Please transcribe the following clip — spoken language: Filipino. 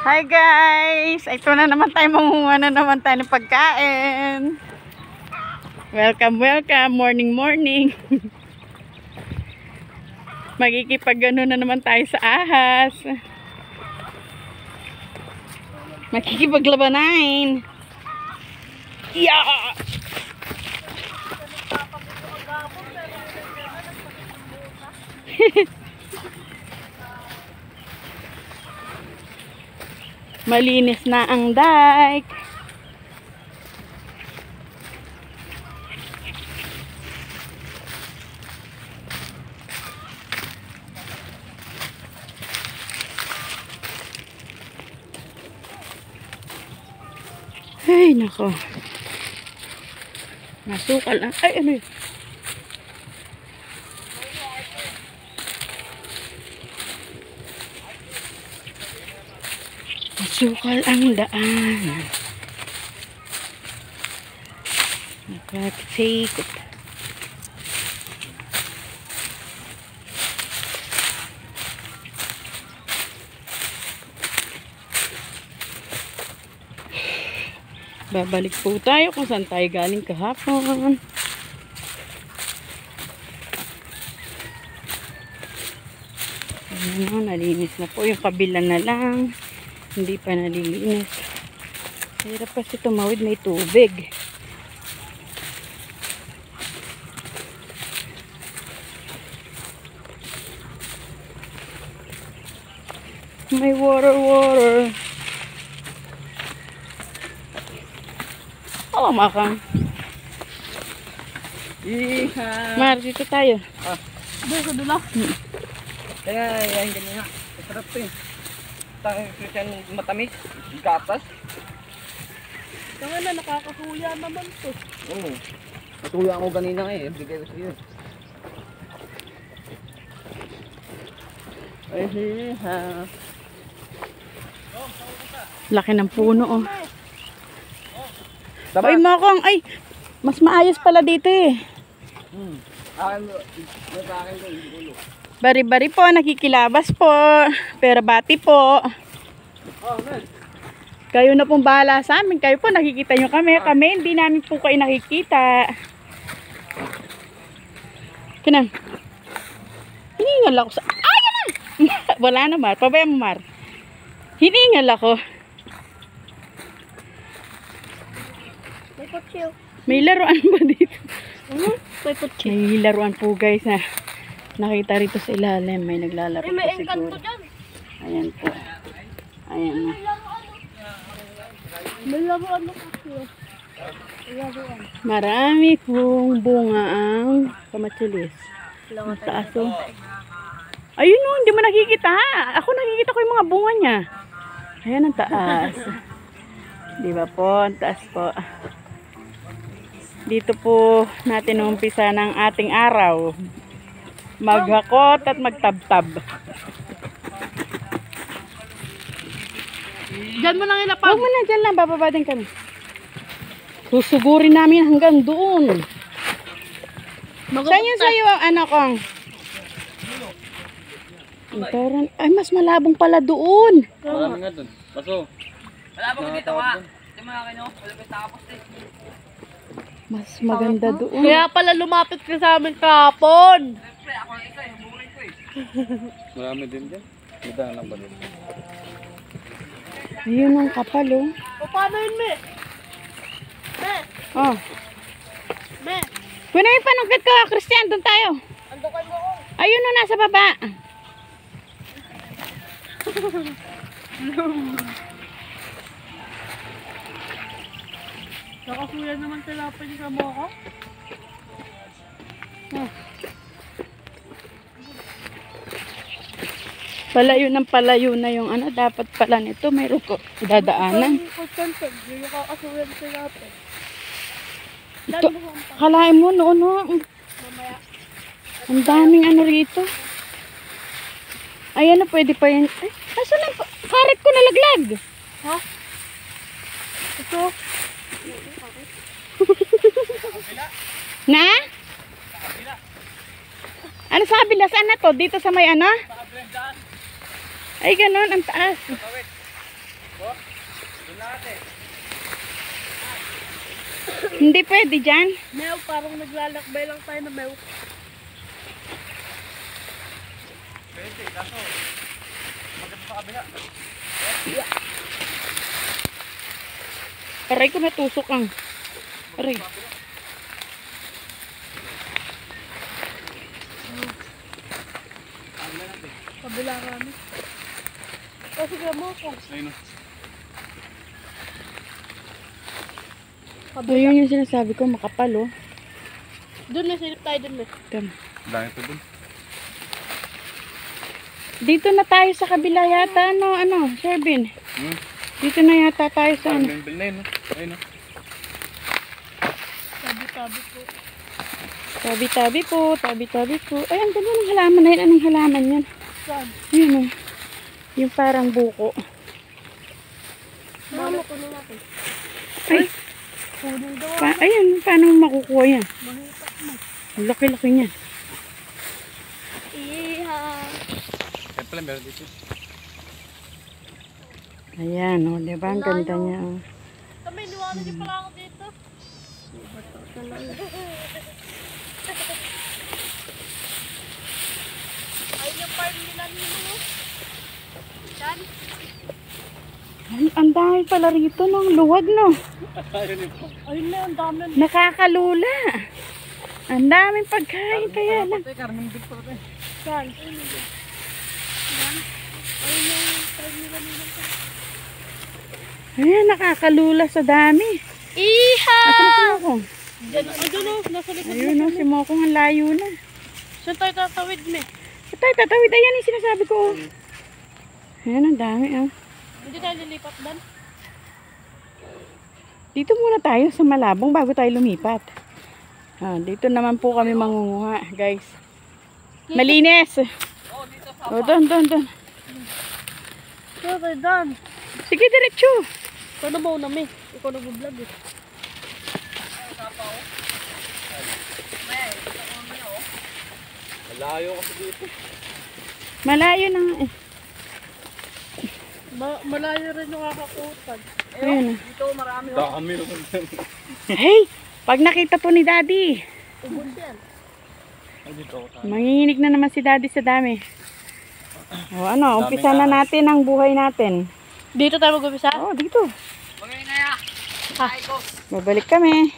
Hi guys! Ito na naman tayo, mangunguha na naman tayo ng pagkain. Welcome, welcome. Morning, morning. Magkikipag-ano na naman tayo sa ahas. Magkikipaglabanain. Yeah! Malinis na ang dike. Ay, nako. Masukal na. Ay, ano yun? Masukal ang daan. Nakatikot. Babalik po tayo kung saan tayo galing kahapon. Ayan, nalinis na po. Yung kabila na lang. Hindi pa nalilinis. Hirap kasi tumawid, may tubig. May water. Oh, makang. Mar, dito tayo. Dito dula. Kaya yan ganyan nga. Masarap to eh. Christian matamis. Gatas. Kaya na nakakasuya naman to. Oo. Natuya ako ganina eh. Bigay ko sa iyo. Ay, ha. Laki ng puno, oh. Tama. Ay, makang. Ay, mas maayos pala dito eh. Akin mo. Sa akin ko. Hindi ko. Bari-bari po, nakikilabas po. Pero bati po. Oh, man. Kayo na pong bahala sa amin. Kayo po, nakikita nyo kami. Kami, hindi namin po kayo nakikita. Kinang. Hiningal ako sa... Ay, yan! Wala na, Mar. Pabayaan mo, Mar. Hiningal ako. May kutsil. May laruan ba dito? May kutsil. May laruan po, guys, na nakita rito sa ilalim. May naglalaro Ay, po may siguro. engkanto dyan. Ayan po. Ayan na. May laruan na kutsil. May laruan. Marami pong bunga ang kamatsilis. Ang taas, oh. Ayun, oh, hindi mo nakikita. Ako nakikita ko yung mga bunga niya. Ayan ang taas. Di ba po? Ang taas po. Dito po natin umpisa ng ating araw. Maghakot at magtabtab. Diyan mo lang ilapag. Huwag mo na, dyan lang. Bababa din kami. Susugurin namin hanggang doon. Saan yun sa'yo ang anak kong? Ay, mas malabong pala doon. Marami nga dun. Baso. Malabang dito nga. Hindi mo akin, no? Malabas nakapos eh. Mas maganda doon. Kaya pala lumapit ka sa amin kahapon. Siyempre, ako ang isa, yung burin ko eh. Marami din dyan. Kita lang ba dun? Ayun ang kapal, oh. O paano yun, me? Me? Oh. Me? Kunin yung panungkit ko, Christian. Doon tayo. Andokan mo ko. Ayun, oh, nasa baba. Nakasuya naman tilapin sa moko. Palayo na yung ano. Dapat pala nito. Mayroon ko dadaanan. Kutsantag. Yung nakakasuya ng tilapin. Ito, kalahin mo noon, no? Mamaya. Ang daming ano rito. Ayan na, pwede pa yan. Ay, asan na? Karet ko nalaglag. Ha? Ito. Na? Ano sa kabila? Saan na to? Dito sa may ano? Ay, ganun. Ang taas. Hindi pwede dyan. Mew, parang naglalakbay lang tayo na mew. Pwede, kaso. Maganda sa kabila. Aray ko natusok ang. Aray. Kabila kami. Kasi mo ko. Ayun. Ayun yung sinasabi ko, makapal oh. Doon na, silip tayo doon eh. Tama. Dahil ito dun. Dito na tayo sa kabila yata, Shervin. Dito na yata tayo sa ano. Ayun na yun. Ayun na. Tabi-tabi po. Tabi-tabi po, tabi-tabi po. Ay, ang ganda ng halaman na yun. Anong halaman yan? Saan? Ayun oh. Yung parang buko. Mama, kunin natin. Ay, Kunin daw. ayun, paano mo makukuha yan? Mahitak mo. Ang laki-laki niyan. Iha. Kaya pala meron dito. Ayan, oh, diba? Ang ganda niya. Oh. Kami, niwala niyo pala ako dito. Ay, yung farm nila nino. Yan. Ay, ang dami pala rito ng luwag, no? Ayun na, ang dami. Nakakalula. Ang daming pagkain, kaya lang. Patay, karming din pala tayo. Saan? Yan. Ayun yung farm nila nino. Ayan, nakakalula sa dami. Iha! Asan na si Mokong? Diyan, ayun o, nasa likod Ayun, mo. no, si Mokong ang layo na. Saan tayo tatawid me? Patay, tatawid. Ayan yung sinasabi ko. Oh. Ayan, ang dami. Oh. Hindi tayo lilipat doon. Dito muna tayo sa Malabong bago tayo lumipat. Ah, dito naman po kami mangunguha, guys. Malinis. Oh, doon. Saan tayo doon? Sige, diretso. Ikaw na mauna me. Ikaw nag-vlog eh. Malayo kasi dito. Malayo na nga eh. Malayo rin yung kakakutan. Ayun. Dito marami. Dami naman. Hey, pag nakita po ni Daddy, Ubus yan. Ay, dito ako tayo. manginginig na naman si Daddy sa dami. O ano, umpisa na natin ang buhay natin. Dito tayo mag-ubisa? Oh, dito. Magaling na ya. Ay ko. Babalik kami.